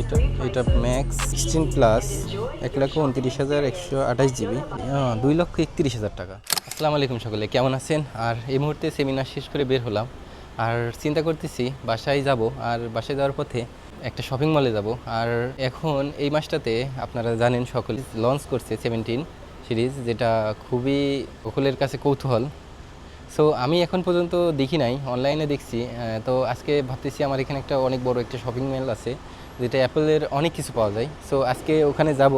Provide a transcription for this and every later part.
এটা এটা max 16 plus 1,29,128 GB, 2,31,000 টাকা। আসসালামু আলাইকুম সকলে, কেমন আছেন? আর এই মুহূর্তে সেমিনার শেষ করে বের হলাম, আর চিন্তা করতেছি বাসায় যাব। আর বাসায় যাওয়ার পথে একটা শপিং মলে যাব। আর এখন এই মাসটাতে আপনারা জানেন সকলে লঞ্চ করছে 17 সিরিজ, যেটা খুবই সকলের কাছে কৌতূহল। সো আমি এখন পর্যন্ত দেখি নাই, অনলাইনে দেখছি। তো আজকে ভাবতেছি আমার এখানে একটা অনেক বড় একটা শপিং মল আছে, যেটা অ্যাপেলের অনেক কিছু পাওয়া যায়। সো আজকে ওখানে যাব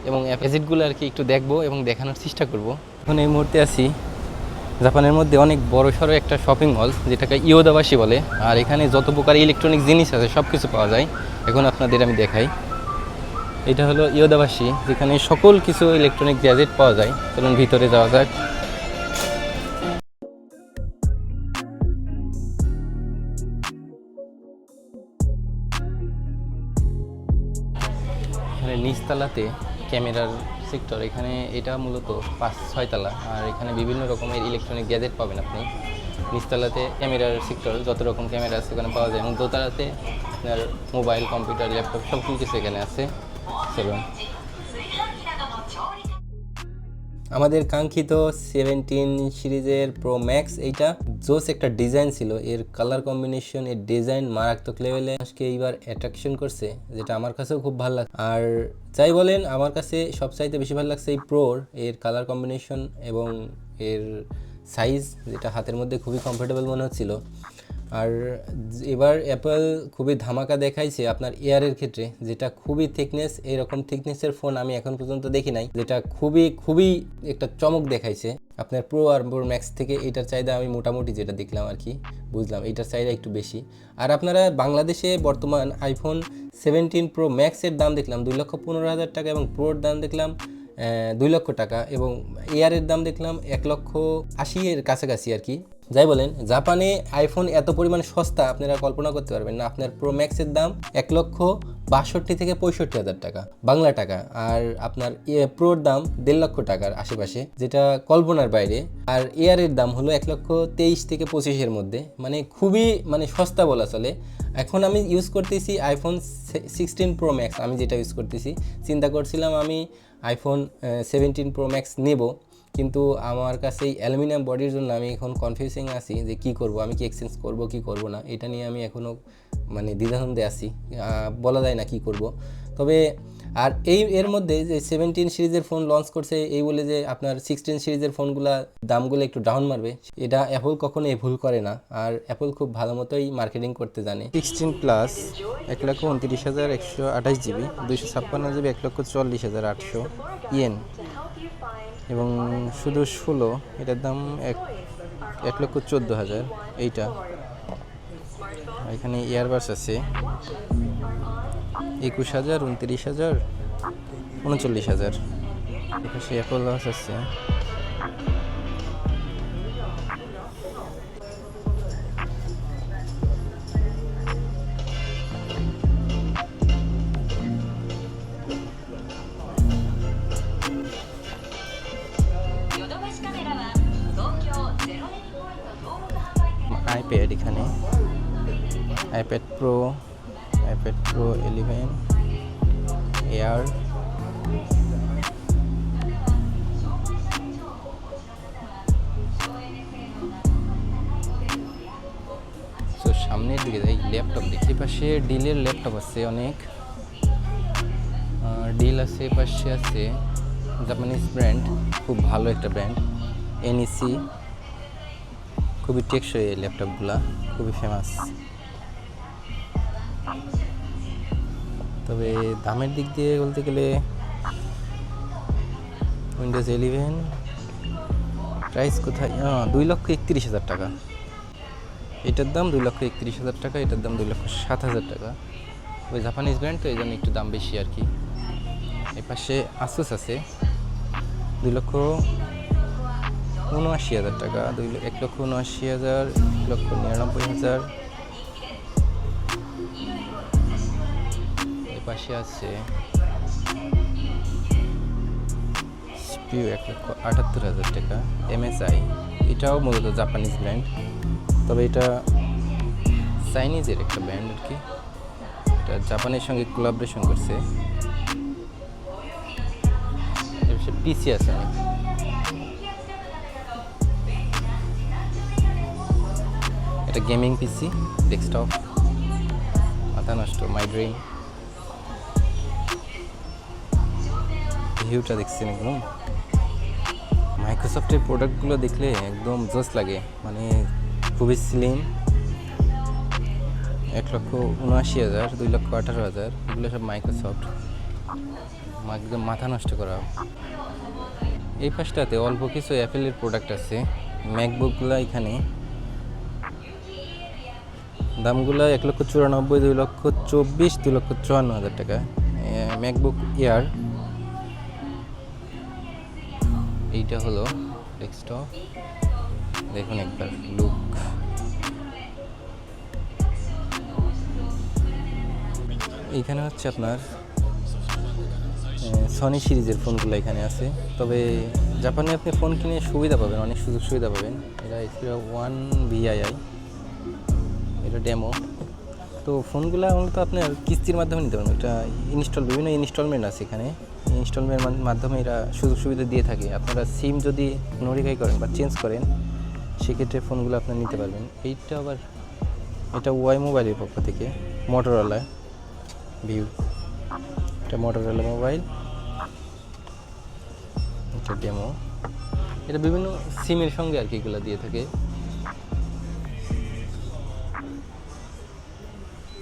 এবং গ্যাজেটগুলো আর কি একটু দেখবো এবং দেখানোর চেষ্টা করব। এখন এই মুহূর্তে আছি জাপানের মধ্যে অনেক বড় সড়ো একটা শপিং মল, যেটাকে ইয়োদাবাসী বলে। আর এখানে যত প্রকার ইলেকট্রনিক জিনিস আছে সব কিছু পাওয়া যায়। এখন আপনাদের আমি দেখাই, এটা হলো ইয়োদাবাসী, যেখানে সকল কিছু ইলেকট্রনিক গ্যাজেট পাওয়া যায়। চলুন ভিতরে যাওয়া যাক। এখানে নিচতলাতে ক্যামেরার সেক্টর, এখানে এটা মূলত 5-6 তলা। আর এখানে বিভিন্ন রকমের ইলেকট্রনিক গ্যাজেট পাবেন আপনি। নিচতলাতে ক্যামেরার সেক্টর, যত রকম ক্যামেরা আছে ওখানে পাওয়া যায়, এবং দোতলাতে আপনার মোবাইল, কম্পিউটার, ল্যাপটপ সব কিছু এখানে আছে। চলুন, আমাদের কাঙ্ক্ষিত 17 সিরিজের প্রো ম্যাক্স, এইটা জোস একটা ডিজাইন ছিল। এর কালার কম্বিনেশন, এর ডিজাইন মারাত্মক লেভেলে আজকে এইবার অ্যাট্রাকশন করছে, যেটা আমার কাছেও খুব ভালো লাগে। আর যাই বলেন, আমার কাছে সবচাইতে বেশি ভালো লাগছে এই প্রোর এর কালার কম্বিনেশন এবং এর সাইজ, যেটা হাতের মধ্যে খুবই কমফোর্টেবল মনে হচ্ছিল। আর এবার অ্যাপল খুবই ধামাকা দেখাইছে আপনার এয়ারের ক্ষেত্রে, যেটা খুবই থিকনেস, এরকম থিকনেসের ফোন আমি এখন পর্যন্ত দেখি নাই, যেটা খুবই খুবই একটা চমক দেখাইছে। আপনার প্রো আর প্রো ম্যাক্স থেকে এটার চাহিদা আমি মোটামুটি যেটা দেখলাম আর কি বুঝলাম, এটার চাহিদা একটু বেশি। আর আপনারা বাংলাদেশে বর্তমান আইফোন 17 প্রো ম্যাক্সের দাম দেখলাম 2,15,000 টাকা, এবং প্রোর দাম দেখলাম 2 লক্ষ টাকা, এবং এয়ারের দাম দেখলাম 1,80,000 এর কাছাকাছি আর কি। যাই বলেন, জাপানে আইফোন এত পরিমাণ সস্তা আপনারা কল্পনা করতে পারবেন না। আপনার প্রো ম্যাক্সের দাম 1,62,000 থেকে 65,000 টাকা বাংলা টাকা, আর আপনার প্রোর দাম 1.5 লক্ষ টাকার আশেপাশে, যেটা কল্পনার বাইরে। আর এয়ারের দাম হলো 1,23,000 থেকে 25,000 মধ্যে, মানে খুবই সস্তা বলা চলে। এখন আমি ইউজ করতেছি আইফোন 16 প্রো ম্যাক্স, আমি যেটা ইউজ করতেছি। চিন্তা করছিলাম আমি আইফোন 17 প্রো ম্যাক্স নেব, কিন্তু আমার কাছে এই অ্যালুমিনিয়াম বডির জন্য আমি এখন কনফিউজিং আছি যে কী করব, আমি কি এক্সচেঞ্জ করব কি করব না, এটা নিয়ে আমি এখনও দ্বিধাদ্বন্দ্বে আছি, বলা যায় না কি করব। তবে আর এর মধ্যে যে 17 সিরিজের ফোন লঞ্চ করছে এই বলে যে আপনার 16 সিরিজের ফোনগুলা দামগুলো একটু ডাউন মারবে, এটা অ্যাপল কখনোই ভুল করে না। আর অ্যাপল খুব ভালো মতোই মার্কেটিং করতে জানে। 16 প্লাস 1,29,128 জিবি, 256 জিবি 1,40,800 ইয়েন, এবং শুধু 16, এটার দাম 1,14,000 এইটা। এখানে ইয়ারবাডস আছে 21,000, 29,000, 39,000। এপাশে অ্যাপল ওয়াচ আছে আইপ্যাড, এখানে iPad pro, iPad pro 11 air, তো সামনের দিকে যাই, ল্যাপটপ দেখি। পাশে ডিলের ল্যাপটপ আছে অনেক, ডিল আছে। পাশে আছে জাপানিজ ব্র্যান্ড, খুব ভালো একটা ব্র্যান্ড, এনইসি, খুবই টেকসই এই ল্যাপটপগুলা, খুবই ফেমাস। তবে দামের দিক দিয়ে বলতে গেলে উইন্ডোজ 11 প্রাইস কোথায়, 2,31,000 টাকা। এটার দাম 2,31,000 টাকা, এটার দাম 2,07,000 টাকা। ওই জাপানিজ ব্র্যান্ড তো এই জন্য একটু দাম বেশি আর কি। এই পাশে আসুস আছে 2,79,000 টাকা, 1,79,000, 1,99,000। এই পাশে আছে সিপিইউ 1,78,000 টাকা, MSI, এটাও মূলত জাপানিজ ব্র্যান্ড, তবে এটা চাইনিজের একটা ব্র্যান্ড আর কি। এটা জাপানের সঙ্গে কোলাবোরেশন করছে। পিসি আছে অনেক। এটা গেমিং পিসি, ডেস্কটপ, মাথা নষ্ট, মাইগ্রেন। ভিউটা দেখছেন একদম। মাইক্রোসফটের প্রোডাক্টগুলো দেখলে একদম জোস লাগে, মানে খুবই স্লিম। 1,79,000, 2,18,000, এগুলো সব মাইক্রোসফট। একদম মাথা নষ্ট করা। এই পাশটাতে অল্প কিছু অ্যাপেলের প্রোডাক্ট আছে। ম্যাকবুকগুলো এখানে দামগুলো 1,94,000, 2,24,000, 2,54,000 টাকা। ম্যাকবুক এয়ার, এইটা হলো ডেস্কটপ। দেখুন একবার লুক। এইখানে হচ্ছে আপনার সনি সিরিজের ফোনগুলো এখানে আছে। তবে জাপানে আপনি ফোন কিনে সুবিধা পাবেন, অনেক সুযোগ সুবিধা পাবেন। এটা X1 VII, এটা ডেমো। তো ফোনগুলো মূলত আপনার কিস্তির মাধ্যমে নিতে পারবেন। এটা বিভিন্ন ইনস্টলমেন্ট আছে এখানে। ইনস্টলমেন্টের মাধ্যমে এরা সুযোগ সুবিধা দিয়ে থাকে। আপনারা সিম যদি মডিফাই করেন বা চেঞ্জ করেন, সেক্ষেত্রে ফোনগুলো আপনার নিতে পারবেন। এইটা আবার এটা ওয়াই মোবাইলের পক্ষ থেকে, মোটরোলা ভিউ। এটা মোটরোলা মোবাইল, এটা ডেমো। এটা বিভিন্ন সিমের সঙ্গে আর কি এগুলো দিয়ে থাকে।